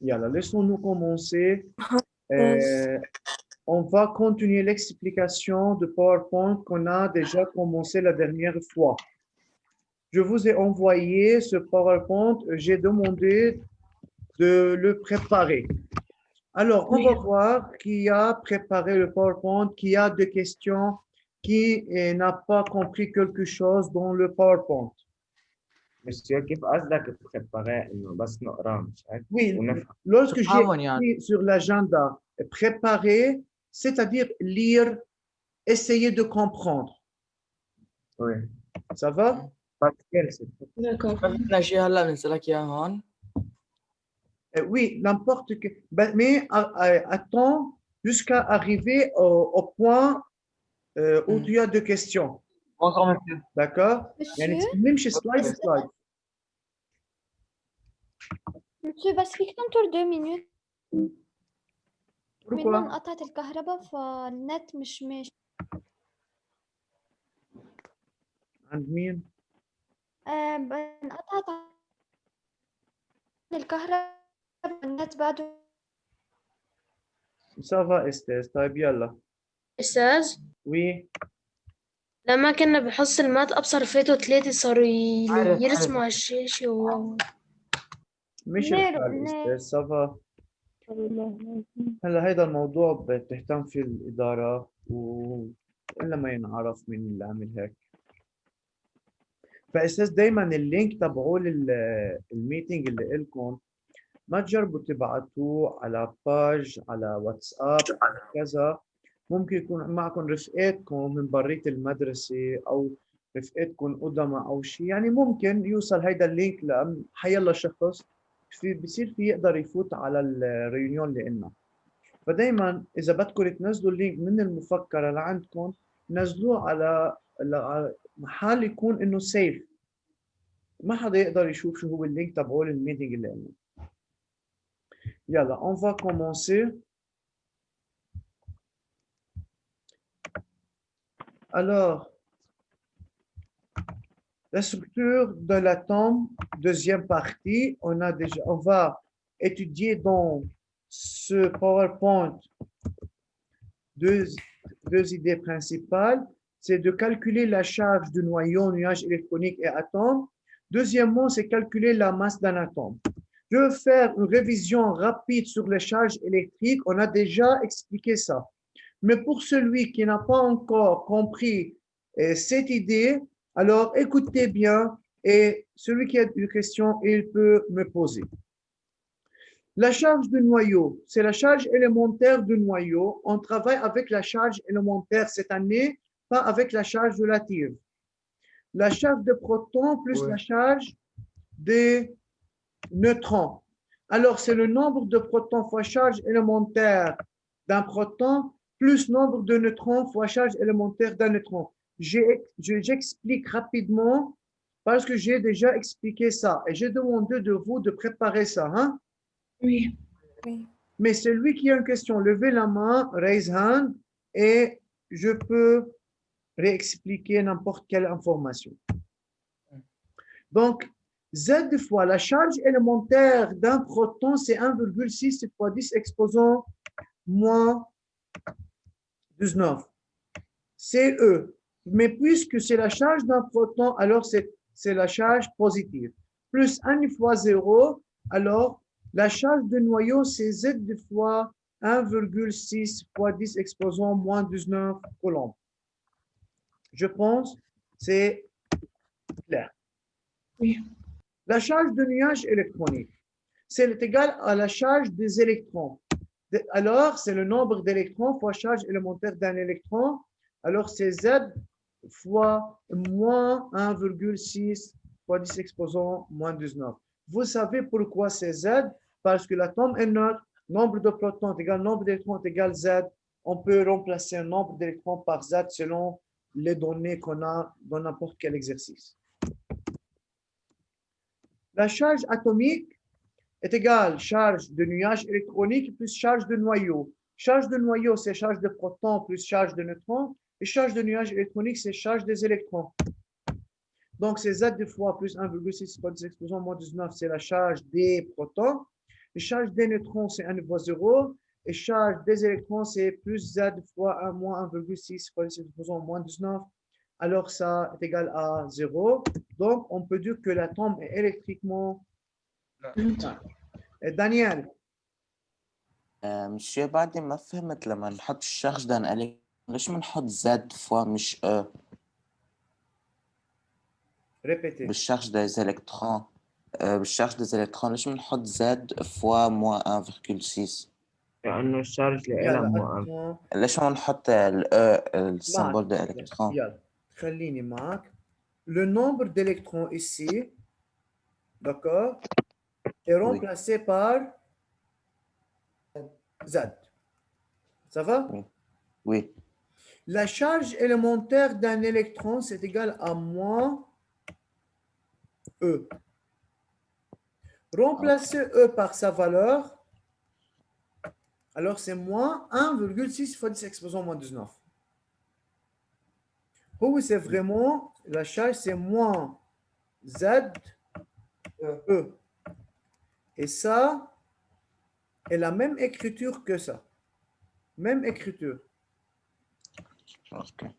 Yalla, laissons-nous commencer. On va continuer l'explication de PowerPoint qu'on a déjà commencé la dernière fois. Je vous ai envoyé ce PowerPoint, j'ai demandé de le préparer. Alors, on va voir qui a préparé le PowerPoint, qui a des questions, qui n'a pas compris quelque chose dans le PowerPoint. Monsieur, كيف قصدك préparer إنه بس نقراه مش هيك؟ Oui, ونفهم. lorsque j'ai écrit sur l'agenda préparer, c'est-à-dire lire, essayer de comprendre. Oui. Ça va? D'accord. Oui, n'importe que. Mais attends jusqu'à arriver au point où tu as des questions. Bonjour, monsieur. D'accord? Monsieur? Même chez slide. Monsieur, بس فيك تنطر 2 minutes. Pourquoi? منا انقطعت الكهرباء فالنت مش ماشي. عند مين؟ انقطعت الكهرباء النت بعده. Ça va, Esther. طيب يلا. أستاذ Oui. لما كنا بحص المات أبصر فيتو 3 صاروا يرسموا على الشاشة مش نيرو، الحال نيرو. Esther. Ça va. هلا هيدا الموضوع بتهتم فيه الإدارة إلا ما ينعرف مين اللي عمل هيك. فأساس دايما اللينك تبعوه الميتنج اللي إلكم ما تجربوا تبعتوه على باج على واتساب على كذا. ممكن يكون معكم رفقاتكم من برية المدرسة أو رفقاتكم قدما أو شيء، يعني ممكن يوصل هيدا اللينك لحيلا شخص بصير في يقدر يفوت على الريونيون اللي قلنا. فدايما إذا بدكم تنزلوا اللينك من المفكرة لعندكم نزلوه على محل يكون إنه سيف، ما حدا يقدر يشوف شو هو اللينك تبعول الميتنج اللي قلنا. Yalla, on va commencer. Alors, la structure de l'atome, deuxième partie, on va étudier dans ce PowerPoint deux idées principales. C'est de calculer la charge du noyau, nuage électronique et atome. Deuxièmement, c'est calculer la masse d'un atome. Je veux faire une révision rapide sur les charges électriques. On a déjà expliqué ça. Mais pour celui qui n'a pas encore compris cette idée, alors écoutez bien et celui qui a une question, il peut me poser. La charge du noyau, c'est la charge élémentaire du noyau. On travaille avec la charge élémentaire cette année, pas avec la charge relative. La charge de protons plus la charge des neutrons. Alors, c'est le nombre de protons fois charge élémentaire d'un proton plus nombre de neutrons fois charge élémentaire d'un neutron. J'explique rapidement parce que j'ai déjà expliqué ça et j'ai demandé de vous de préparer ça. Hein? Oui. Mais celui qui a une question, levez la main, raise hand et je peux réexpliquer n'importe quelle information. Donc, Z fois la charge élémentaire d'un proton, c'est 1,6 fois 10 exposant moins 19. C'est E. Mais puisque c'est la charge d'un proton, alors c'est la charge positive. Plus 1 fois 0, alors la charge de noyau, c'est Z fois 1,6 fois 10 exposant moins 19 coulombs. Je pense c'est clair. Oui. La charge de nuage électronique, c'est égal à la charge des électrons. Alors, c'est le nombre d'électrons fois charge élémentaire d'un électron. Alors, c'est Z fois moins 1,6 fois 10 exposant moins 19. Vous savez pourquoi c'est Z? Parce que l'atome est neutre, nombre de protons égale nombre d'électrons égale Z. On peut remplacer un nombre d'électrons par Z selon les données qu'on a dans n'importe quel exercice. La charge atomique est égale charge de nuage électronique plus charge de noyau. Charge de noyau, c'est charge de protons plus charge de neutrons. Et charge de nuage électronique, c'est charge des électrons. Donc, c'est Z fois plus 1,6 fois 10 exposant moins 19, c'est la charge des protons. La charge des neutrons, c'est 1 fois 0. Et charge des électrons, c'est plus Z fois 1 moins 1,6 fois 10 exposant moins 19. Alors, ça est égal à 0. Donc, on peut dire que l'atome est électriquement neutre. Daniel, مش بعد ما فهمت لما نحط الشارج ده نقلب ليش بنحط زد فوا مش répétez. بالشارج des électrons بالشارج des électrons ليش بنحط زد فوا موان 1,6 لأنه الشارج لإلها يلا مو attends. ليش ما نحط السيمبول de électron يلا خليني معك. Le nombre d'électrons ici, d'accord, est remplacé par Z. Ça va? oui La charge élémentaire d'un électron, c'est égal à moins E. Remplacer E par sa valeur, alors c'est moins 1,6 fois 10 exposant moins 19. Oui, c'est vraiment, la charge, c'est moins Z E. Et ça est la même écriture que ça. Même écriture. اوكي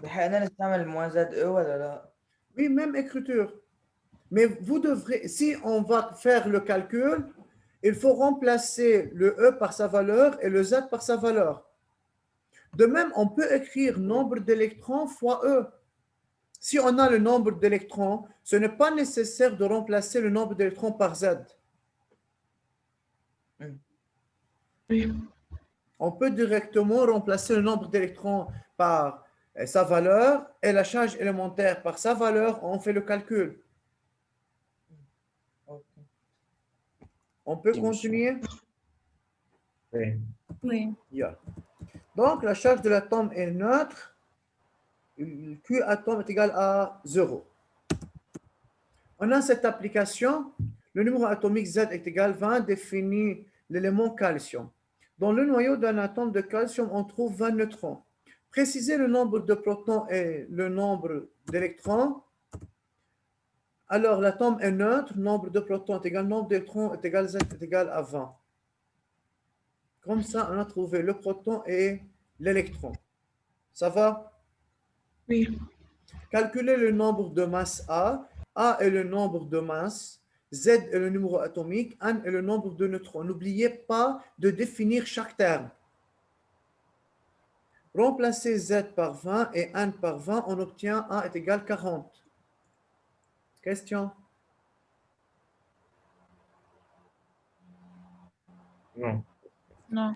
بحقنا نستعمل موازات او ولا لا؟ Oui, même écriture. Mais vous devrez, si on va faire le calcul, il faut remplacer le E par sa valeur et le Z par sa valeur. De même, on peut écrire nombre d'électrons fois E. Si on a le nombre d'électrons, ce n'est pas nécessaire de remplacer le nombre d'électrons par Z. On peut directement remplacer le nombre d'électrons par sa valeur et la charge élémentaire par sa valeur. On fait le calcul. On peut continuer? Oui. Yeah. Donc, la charge de l'atome est neutre. Le Q atome est égal à 0. On a cette application. Le numéro atomique Z est égal à 20, définit l'élément calcium. Dans le noyau d'un atome de calcium, on trouve 20 neutrons. Préciser le nombre de protons et le nombre d'électrons. Alors, l'atome est neutre, nombre de protons est égal, nombre d'électrons est égal, Z est égal à 20. Comme ça, on a trouvé le proton et l'électron. Ça va? Oui. Calculer le nombre de masse A. A est le nombre de masse. Z est le numéro atomique. N est le nombre de neutrons. N'oubliez pas de définir chaque terme. Remplacer Z par 20 et N par 20, on obtient A est égal à 40. Question? Non. Non.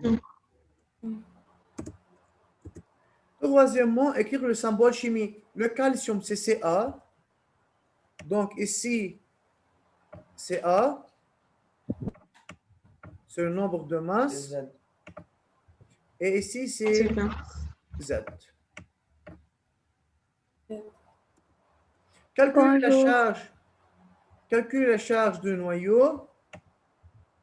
Troisièmement, écrire le symbole chimique. Le calcium, c'est Ca. Donc ici, Ca, c'est le nombre de masse. Z. Et ici, c'est C'est bien. Z. Calculer la charge. Calculer la charge du noyau.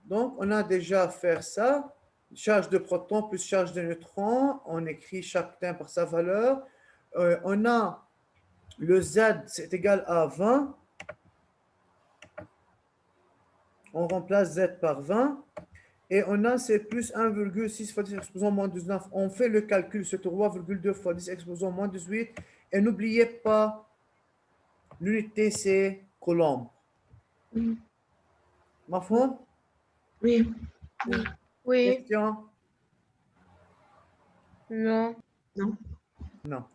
Donc, on a déjà fait ça. Charge de protons plus charge de neutrons. On écrit chaque terme par sa valeur. On a le Z, c'est égal à 20. On remplace Z par 20. Et on a c'est plus 1,6 fois 10 exposant moins 19. On fait le calcul, c'est 3,2 fois 10 exposant moins 18. Et n'oubliez pas, l'unité c'est coulomb. Mm. Mafhum? Oui. Oui, Question? non, Non.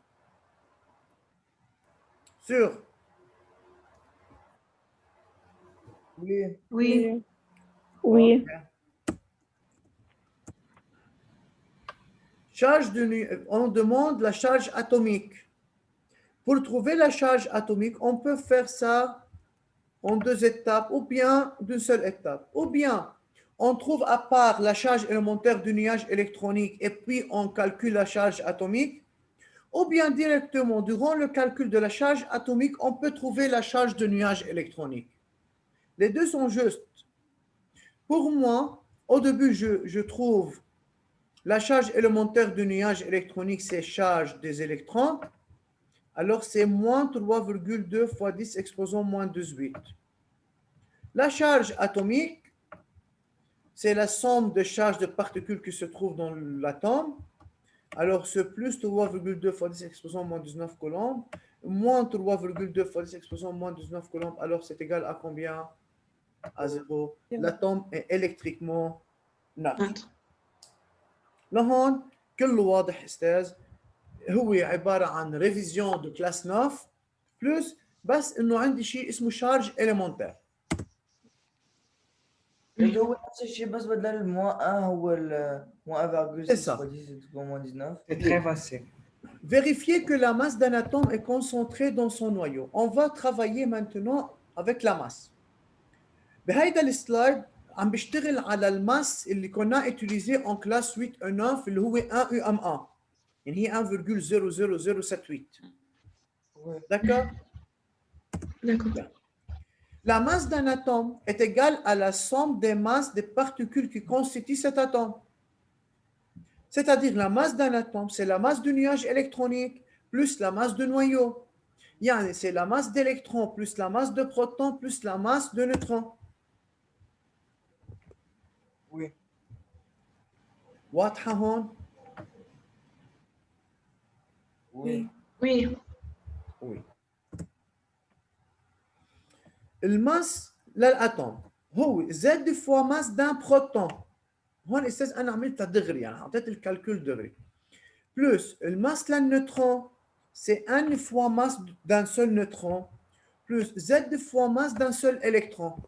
Sûr? Oui. Oui. Oui. Charge on demande la charge atomique. Pour trouver la charge atomique, on peut faire ça en 2 étapes ou bien d'une seule étape. Ou bien, on trouve à part la charge élémentaire du nuage électronique et puis on calcule la charge atomique. Ou bien directement, durant le calcul de la charge atomique, on peut trouver la charge de nuage électronique. Les deux sont justes. Pour moi, au début, je trouve la charge élémentaire du nuage électronique, c'est charge des électrons. Alors, c'est moins 3,2 fois 10 exposant moins 18. La charge atomique, c'est la somme de charges de particules qui se trouvent dans l'atome. Alors, ce plus 3,2 fois 10 exposant moins 19 coulombs, moins 3,2 fois 10 exposant moins 19 coulombs, alors c'est égal à combien? À 0. L'atome est électriquement neutre. Neutre. لهون كله واضح استاذ، هو عباره عن ريفيزيون دو كلاس 9 بلس بس انه عندي شيء اسمه شارج اليمونتير. اللي هو نفس الشيء بس بدل الموان هو الموان C'est ça. 19. C'est très facile. Vérifiez que la masse d'un atome est concentrée dans son noyau. On va travailler maintenant avec la masse. بهيدا السلايد عم بشتغل على الماس اللي كنا utilisé en classe 8 et 9 اللي هو 1 UM1 يعني هي 1,00078. D'accord? D'accord. La masse d'un atome est égale à la somme des masses des particules qui constituent cet atome. C'est-à-dire la masse d'un atome, c'est la masse du nuage électronique plus la masse de noyau. Yani, c'est la masse d'électrons plus la masse de protons plus la masse de neutrons. Oui. واضحة هون؟ Oui. Oui. Oui. الماس للاتوم هو زد فوا ماس دان بروتون. هون استاذ انا عملتها دغري يعني حطيت الكالكول دغري. بلس الماس للنيوترون سي ان فوا ماس دان سول نيوترون بلس زد فوا ماس دان سول الكترون.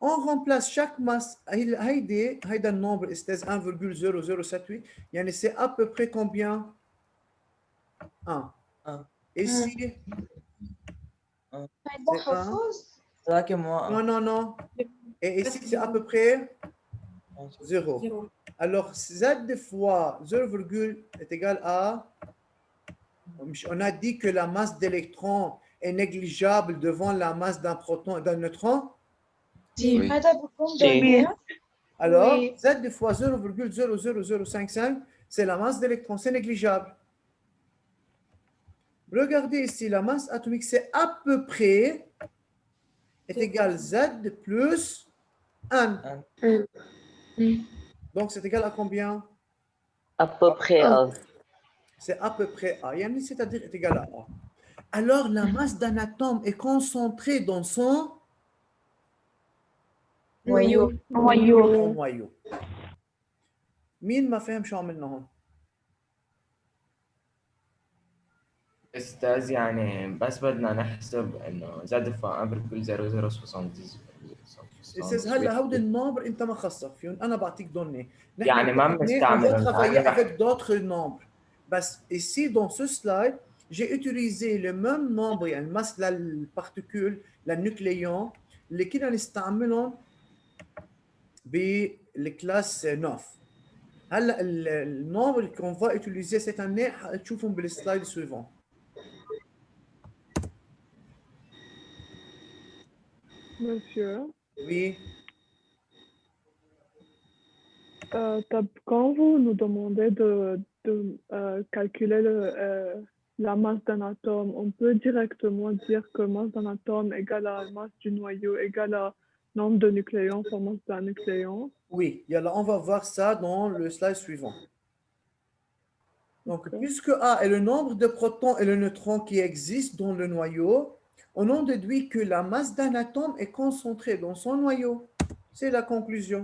On remplace chaque masse. هيدا النمبر استاذ 1,0078 يعني c'est à peu près combien? 1. Ici c'est 1. لكن موان Non, non, non. Et ici, c'est à peu près 0. Alors, Z fois 0, est égal à... On a dit que la masse d'électrons est négligeable devant la masse d'un proton et d'un neutron. Oui. Alors, Oui. Z fois 0,00055, c'est la masse d'électrons, c'est négligeable. Regardez ici, la masse atomique, c'est à peu près est égal Z plus 1. Donc, c'est égal à combien? À peu près A. C'est à peu près A. Yani, c'est-à-dire est égal à A. Alors, la masse d'un atome est concentrée dans son Noyau. noyau. مين ما فهم شو عملنا هون؟ استاذ يعني بس بدنا نحسب انه زاد فوق 1,0070. استاذ هلا هودي النمبر انت ما خصك فيهم، انا بعطيك دوني. يعني ما بنستعمل On va travailler avec d'autres nombres. بس ici dans ce slide, j'ai utilisé le même nombre يعني masse للparticule للنوكليون اللي كنا نستعملهم بالكلاس 9. هلا النمبر qu'on va utiliser cette année حتشوفهم بالسلايد suivant. Monsieur, Oui. Quand vous nous demandez de calculer la masse d'un atome, on peut directement dire que masse d'un atome égale à masse du noyau égale à nombre de nucléons fois masse d'un nucléon. Oui, yalla, on va voir ça dans le slide suivant. Donc, puisque A est le nombre de protons et de neutrons qui existent dans le noyau, on en déduit que la masse d'un atome est concentrée dans son noyau. C'est la conclusion.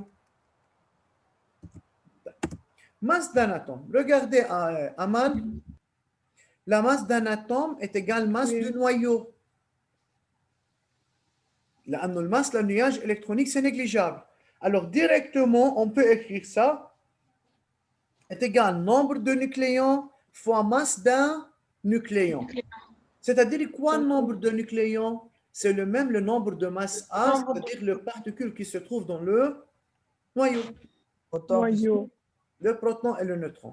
Masse d'un atome. Regardez, Amal, la masse d'un atome est égale masse du noyau. La masse, le nuage électronique, c'est négligeable. Alors, directement, on peut écrire ça est égal nombre de nucléons fois masse d'un nucléon. C'est-à-dire quoi le nombre de nucléons? C'est le même le nombre de masse A, c'est-à-dire les particules qui se trouvent dans le noyau. Le proton et le neutron.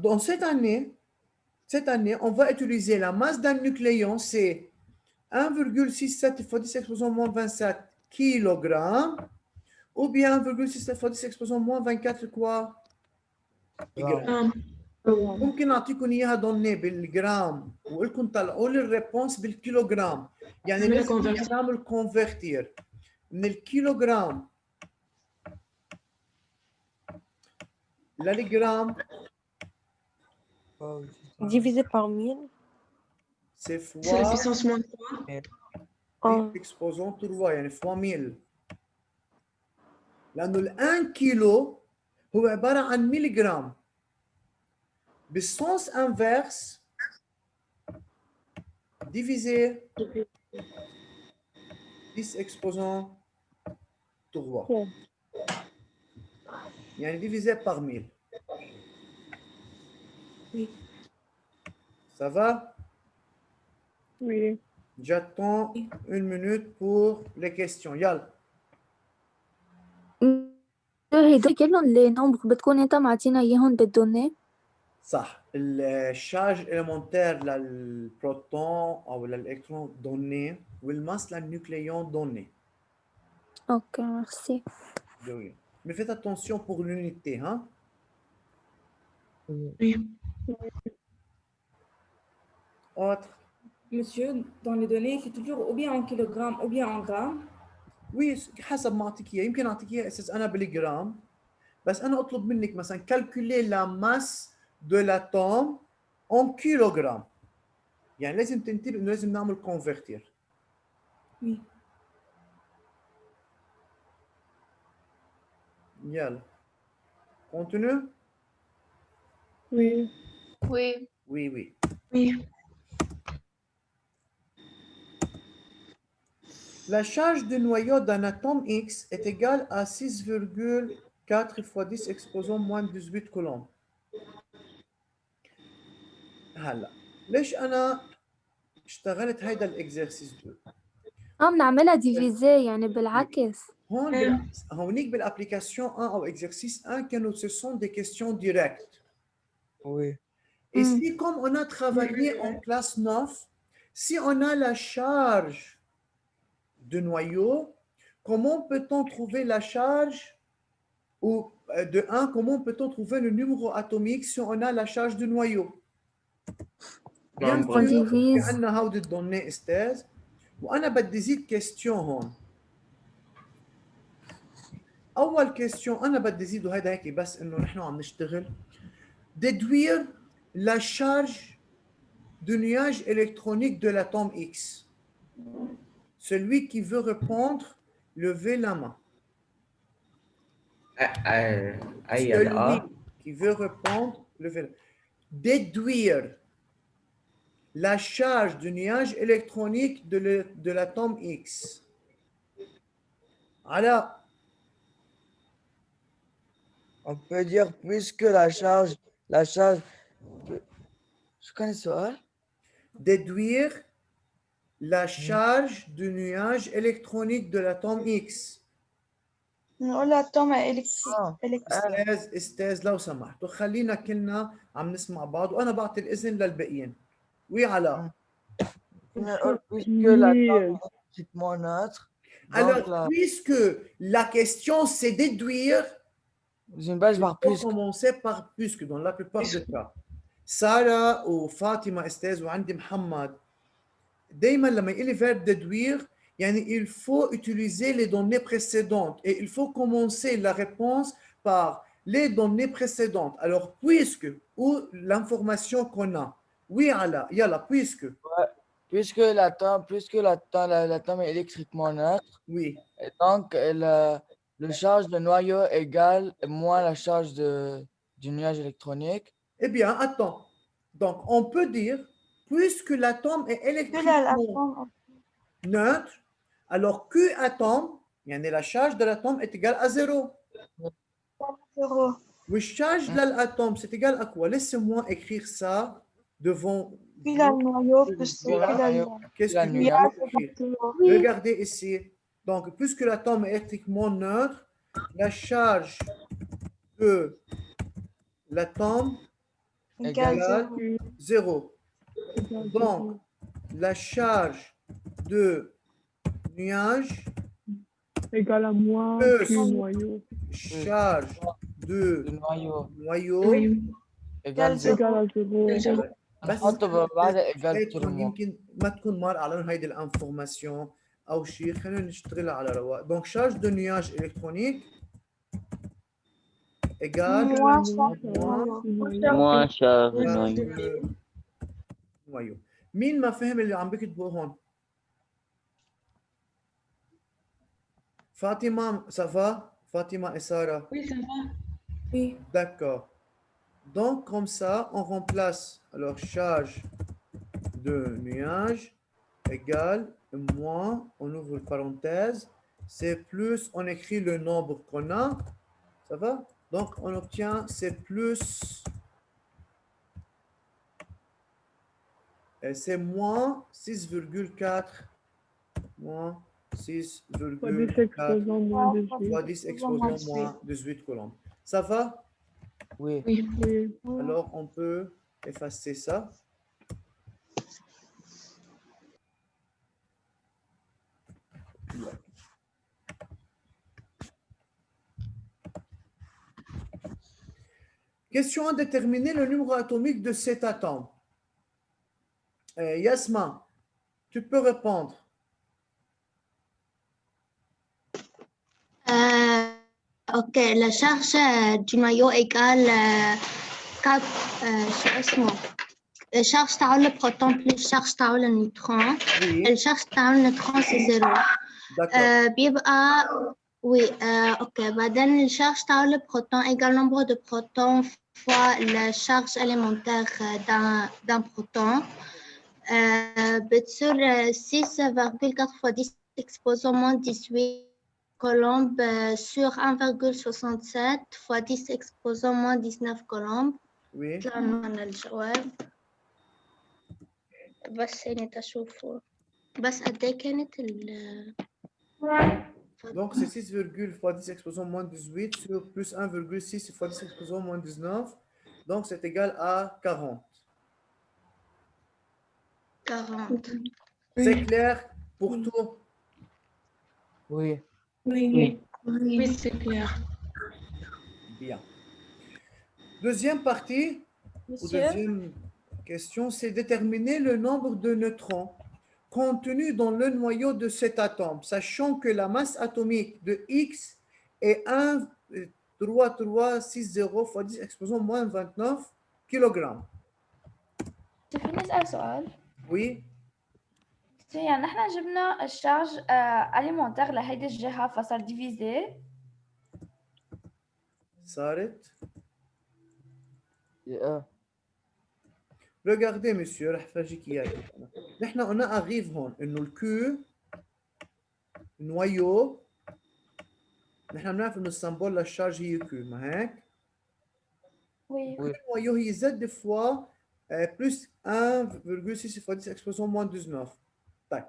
Dans cette année, on va utiliser la masse d'un nucléon, c'est 1,67 fois 10 exposant moins 27 kg, ou bien 1,67 fois 10 exposant moins 24 quoi? ممكن اعطيكم اياها دوني بالجرام واقول لكم طلعوا لي الريبونس بالكيلوغرام، يعني نعملها لازم convertir. نعمل كونفرتير من الكيلوغرام للجرام. Divisé par 1000. سي C'est la فوا puissance moins 3. Oh. اكسبوزون 3 يعني فوا 1000، لانه ال 1 كيلو هو عباره عن ميليغرام. بالسونس انفيرس ديفيزي 10 اكسبوزون 3 يعني divisé par 1000. Oui. Ça va? Oui. J'attends une minute pour les questions. يلا. هيدول كلهم لي نومبر بتكون انت معطينا اياهم بالدوني؟ صح. الشارج élémentaire للبروتون او للالكترون donné والماس للنيوكليون donné. اوكي ميرسي. Oui. Mais faites attention pour l'unité, hein? Oui. Autre. Monsieur, dans les données, c'est toujours ou bien en kilogrammes ou bien en grammes. Oui, حسب ما اعطيك اياه، يمكن اعطيك اياه اساس انا بالجرام، بس انا اطلب منك مثلا calculer la masse de l'atome en kilogrammes. يعني لازم تنتبه انه لازم نعمل convertir. Oui. يلا. Continue? Oui. Oui. Oui, oui. Oui. La charge du noyau d'un atome X est égale à 6,4 fois 10 exposant moins 18 coulombs. هلا ليش انا اشتغلت هيدا الاكزرسيس 2؟ بنعملها ديفيزي يعني بالعكس. هون هونيك بالابليكاسيون 1 او exercice 1 كانوا ce sont des questions directes. Oui. Et si comme on a travaillé en classe 9, si on a la charge de noyau, comment peut-on trouver la charge ou de 1, comment peut-on trouver le numéro atomique si on a la charge du noyau? Bien Nombre. sûr, On divise. في عندنا هودي الدوني استاذ، وانا بدي زيد كيستيون هون. اول كيستيون انا بدي زيده هيدا هيك بس انه نحن عم نشتغل. Déduire la charge du nuage électronique de l'atome X. Celui qui veut répondre, levez la main. أي Celui الآ qui veut répondre, levez la main. Déduire la charge du nuage électronique de l'atome X. Alors, On peut dire puisque la charge, je connais ça. déduire la charge du nuage électronique de l'atome X. نقول الأتوم إلكتريك. استاذ لو سمحتوا خلينا كلنا عم نسمع بعض وانا بعطي الاذن للباقيين. وي علاء. Puisque l'atome est électriquement neutre. Alors, puisque la question c'est déduire, Une base par il faut puisque. commencer par puisque dans la plupart des cas. سارة وفاطمة استاذ وعندي محمد دايما لما يقول لي verbe déduire يعني il faut utiliser les données précédentes et il faut commencer la réponse par les données précédentes. Alors puisque ou l'information qu'on a. Oui Ala, yalla puisque. Ouais. Puisque l'atome est électriquement neutre. Oui. Et donc le charge de noyau égale moins la charge du nuage électronique. Eh bien, attends. Donc, on peut dire, puisque l'atome est électriquement neutre, alors Q atome, يعني la charge de l'atome est égale à 0. La charge de l'atome, c'est égal à quoi? Laissez-moi écrire ça devant vous. Qu'est-ce que je vais écrire? Regardez ici. Donc, puisque l'atome est électriquement neutre, la charge de l'atome égale 0. Donc, la charge de nuage égale à moins plus Q noyau. charge de noyau إيجال زيرو. إيجال على زيرو. بس نحط بعدها إيجال هيك ترمو. هون يمكن ما تكون مار على هيدي الانفورماسيون او شيء، خلينا نشتغلها على رواق. دونك شارج دو نياج الكترونيك ايجال Moins charge de noyau. نويو. مين ما فهم اللي عم بكتبه هون؟ فاطمة سافا؟ فاطمة et Sarah? Oui, ça va. Oui. D'accord. Donc, comme ça, on remplace alors charge de nuage égale moins, on ouvre une parenthèse, c'est plus, on écrit le nombre qu'on a, ça va? Donc, on obtient, c'est plus, c'est moins 6,4, moins 6,4 fois 10 exposant moins 18 coulombs. Ça va? Oui. Oui. Alors, on peut effacer ça. Question à déterminer le numéro atomique de cet atome. Yasma, tu peux répondre. Ok, la charge du noyau égale 4, la charge تاع le proton plus charge تاع le neutron. Oui. La charge تاع le neutron c'est 0. D'accord. بيبقى oui, ok. بعدين la charge تاع le proton égale nombre de protons fois la charge élémentaire d'un proton. بتصير 6,4 fois 10 exposant moins 18 colombes sur 1,67 fois 10 exposant moins 19 colombes. Oui. طلع معنا الجواب. بس هنا تشوفوا بس قد ايه كانت ال Donc, c'est 6, fois 10 exposant moins 18 sur plus 1,6 fois 10 exposant moins 19. Donc, c'est égal à 40. 40. C'est clair pour tout? Oui. Oui, oui, c'est clair. Bien. Deuxième partie, ou Monsieur, deuxième question, c'est déterminer le nombre de neutrons contenu dans le noyau de cet atome, sachant que la masse atomique de X est 1,3360 fois 10 exposant moins 29 kg. فيني نسأل سؤال؟ Oui, يعني نحن جبنا الشارج أليمونتير لهيدي الجهة فصار ديفيزي. صارت. Yeah. Regardez, monsieur, رح فرجيك إياه. نحن on arrive هون إنه الكيو نويو نحن بنعرف إنه السمبول للشارج هي كيو، ما هيك؟ Oui. النويو هي Z fois plus 1,6 fois 10 exposant moins 19. طيب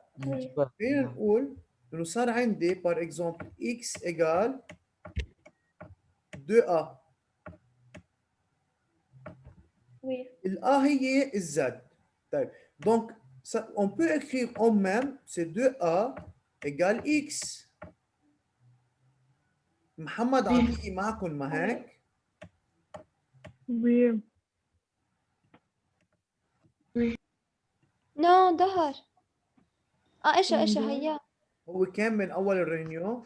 خلينا نقول إنه صار عندي par exemple X égale 2A. Oui. A هي Z. طيب donc on peut écrire en même c'est 2A égale X. محمد عطية معكم ما هيك؟ Oui. نو ظهر. ايش هيا. هو كان من أول الرينيو؟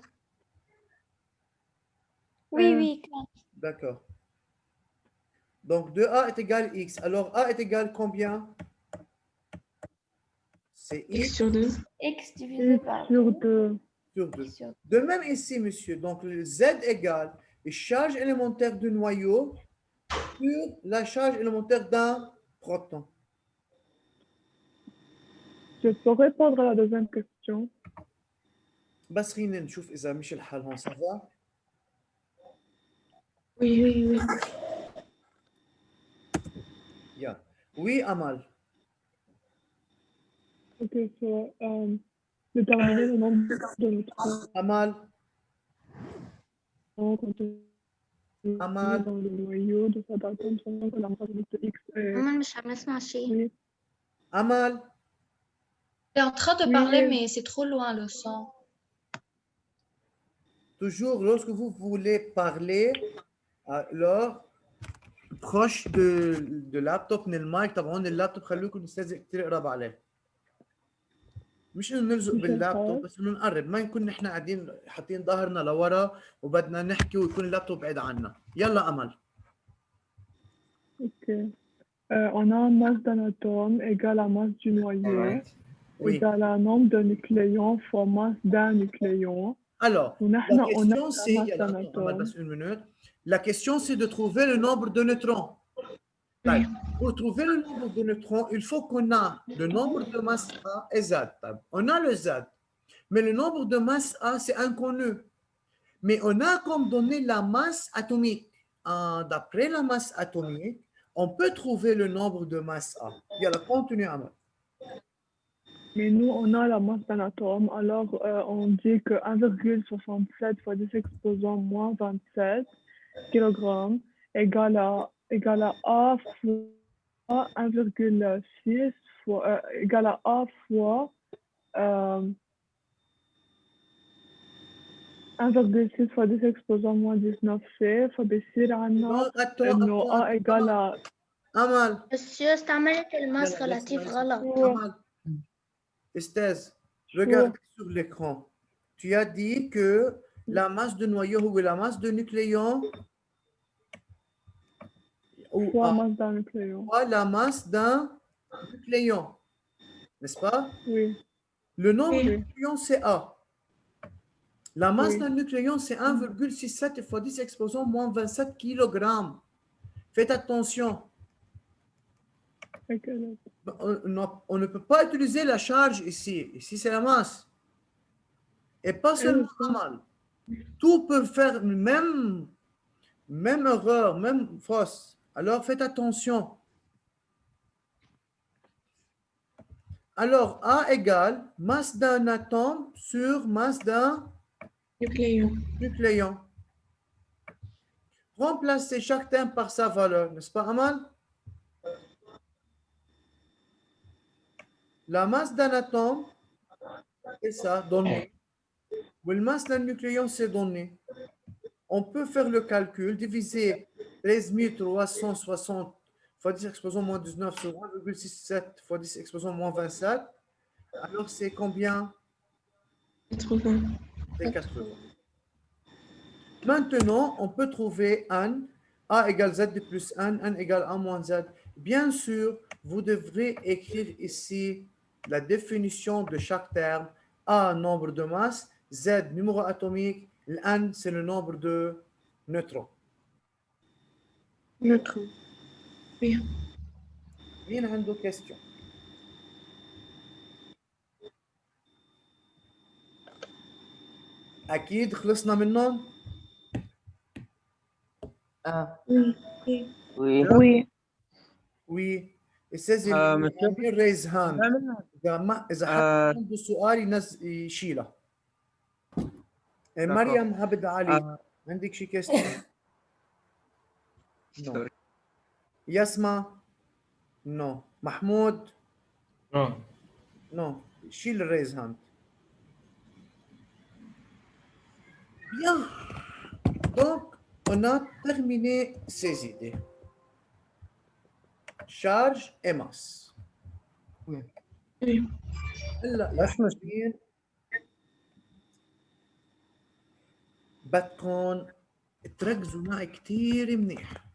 وي كان. D'accord. Donc 2A est égal X. Alors A est égal combien? C'est X sur 2. X divisé par Sur 2. sur 2. De même ici, monsieur. Donc le Z égale la charge élémentaire du noyau sur la charge élémentaire d'un proton. Je peux répondre à la deuxième question. بس خلينا نشوف إذا مش الحل هون ça va? Oui, oui, oui. Yeah. Oui, Amal. Ok, so, déterminer le nombre de neutrons. Amal. Amal. Dans le noyau de cet atome, selon que la masse atomique de X est... أنا مش عم نسمع شيء. Amal. Tu es en train de parler, mais c'est trop loin le son. Toujours, lorsque vous voulez parler, alors proche de اللابتوب من المايك تبعون اللابتوب خلوكم الاستاذ كثير قرب عليه. مش انه نلزق باللابتوب بس انه نقرب، ما نكون نحن قاعدين حاطين ظهرنا لورا وبدنا نحكي ويكون اللابتوب بعيد عنا. يلا امل. Ok. On a une masse d'un atome égale à masse du noyau Oui. égale à nombre de nucléons fois masse d'un nucléon. Alors, ونحن la question on a c'est, masse d'un atome. une minute. La question c'est de trouver le nombre de neutrons. طيب. Pour trouver le nombre de neutrons, il faut qu'on a le nombre de masse A et Z. طيب. On a le Z, mais le nombre de masse A c'est inconnu. Mais on a comme donné la masse atomique. D'après la masse atomique, on peut trouver le nombre de masse A. Yalla, continue Amel. Mais nous, on a la masse d'un atome, alors on dit que 1,67 fois 10 exposant moins 27 kg égale à A fois 1,6 fois, égale à A fois 1,6 fois 10 exposant moins 19 fait, فبصير عنا إنه A égale à Amal. Monsieur, استعملت الماس relatif غلط. Amal. Esthez, regarde sur l'écran. Tu as dit que la masse de noyau ou la masse de nucléon ou la masse d'un nucléon, n'est-ce pas? Oui. Le nombre de nucléons, c'est A. La masse d'un nucléon, c'est 1,67 fois 10 exposant moins 27 kg. Faites attention. On ne peut pas utiliser la charge ici. Ici, c'est la masse. Et pas seulement la mal. Tout peut faire même erreur, même fausse. Alors, faites attention. Alors, A égale masse d'un atome sur masse d'un nucléon. Remplacez chaque terme par sa valeur, n'est-ce pas, Amal? La masse d'un atome, c'est ça, donné. La masse d'un nucléon, c'est donné. On peut faire le calcul, diviser 13 360 fois 10 exposant moins 19 sur 1,67 fois 10 exposant moins 27. Alors, c'est combien? 80. C'est 80. Maintenant, on peut trouver N, A égale Z plus N égale A moins Z. Bien sûr, vous devrez écrire ici la définition de chaque terme. A, nombre de masse, Z, numéro atomique, N, c'est le nombre de neutrons. Neutrons. Oui. مين عنده question? أكيد خلصنا منهم؟ Oui. Oui. Oui. Oui. الأستاذ اللي raise hand. إذا حد عنده سؤال يشيله. مريم عبد علي عندك شي question؟ No. يسمع؟ No. محمود؟ No. No. شيل raise hand. Bien. Donc, on a terminé ces idées. Charge et masse. Oui. هلا ياسمين بدكم تركزوا معي كثير منيح.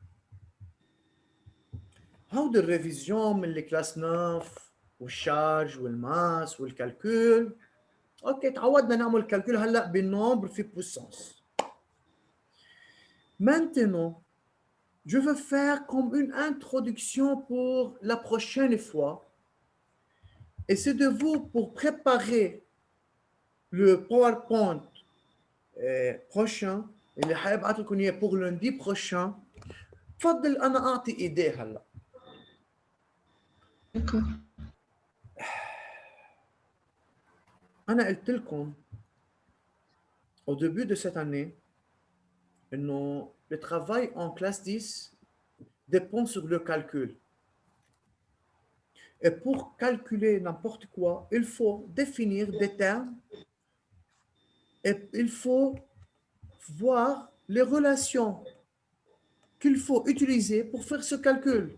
هودي الريفيزيون من الكلاس 9 والشارج والماس والكالكول. اوكي تعودنا نعمل كالكول هلا بالنومبر في بويسانس. Maintenant, je veux faire comme une introduction pour la prochaine fois. Et c'est de vous, pour préparer le PowerPoint prochain, اللي حابعت لكم اياه pour lundi prochain, بفضل انا اعطي ايديه هلا. انا قلت لكم au début de cette année انه le travail en classe 10 dépend sur le calcul. Et pour calculer n'importe quoi, il faut définir des termes et il faut voir les relations qu'il faut utiliser pour faire ce calcul.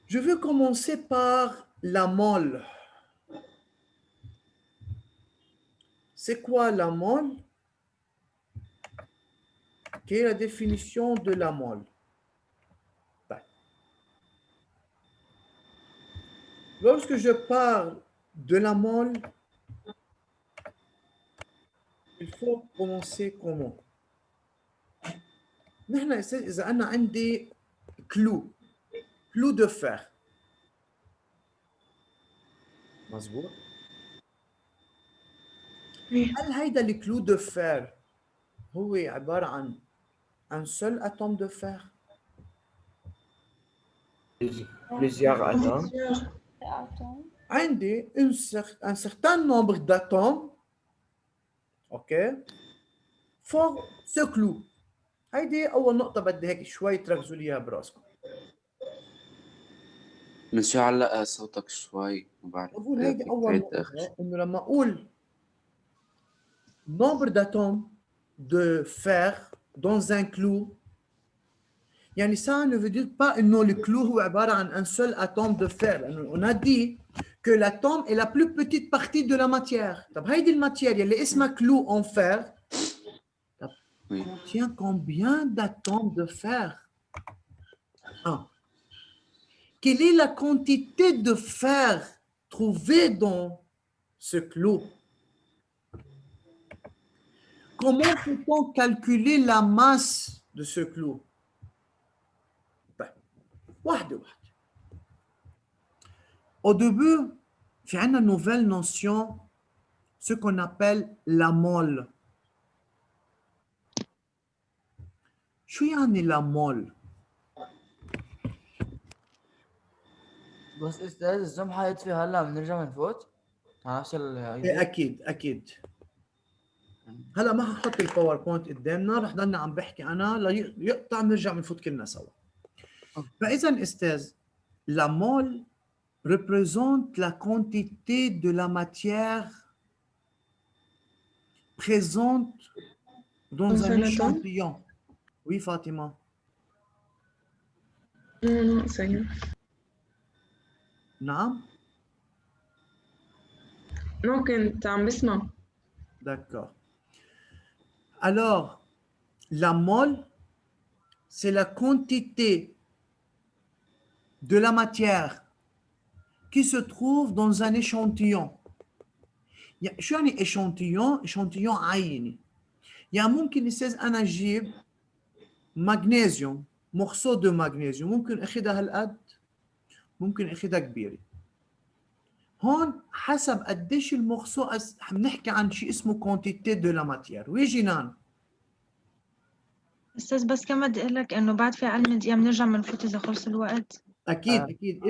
Je veux commencer par la mole. C'est quoi la mole? Quelle est la définition de la mole? Lorsque je parle de la mole, il faut commencer comment? نحن إذا أنا عندي clou de fer. مظبوط؟ هل هيدا الكلو de fer هو عبارة عن un seul atome de fer? Plusieurs atomes. عندي un certain nombre d'atomes, ok, فوق ce clou. هيدي أول نقطة بدي هيك شوي تركزوا لي إياها براسكم. مسيو علق صوتك شوي وبعد بقول هيدي أول نقطة، إنه لما أقول nombre d'atomes de fer dans un clou، يعني ça ne veut dire pas إنه le clou هو عبارة عن un seul atome de fer. On a dit que l'atome est la plus petite partie de la matière. طب هيدي الماتير يلي اسمها clou en fer contient combien d'atomes de fer? Quelle est la quantité de fer trouvée dans ce clou? Comment peut-on calculer la masse de ce clou? واحدة. Au début, il y a une nouvelle notion, ce qu'on appelle la mole. شو يعني la mole؟ بس استاذ الزوم حيطفي هلا بنرجع بنفوت على نفس اكيد هلا ما ححط الباوربوينت قدامنا، رح ضلني عم بحكي انا ليقطع بنرجع بنفوت كلنا سوا. فاذا استاذ la mole représente la quantité de la matière présente dans un échantillon. Oui Fatima. Non, c'est rien. نعم. Non, كنت عم بسمع. D'accord. Alors, la mole, c'est la quantité de la matière qui se trouve dans un échantillon. شو يعني échantillon؟ échantillon عيني. يعني ممكن يصير أنا أجيب مغنيسيوم، morceau de magnésium، ممكن أخذها هالقد، ممكن أخذها كبيرة. هون حسب قديش المورسو بنحكي عن شيء اسمه quantité de la matière. وي جنان؟ استاذ بس كمان بدي اقول لك انه بعد في علم دقيقة بنرجع بنفوت اذا خلص الوقت. اكيد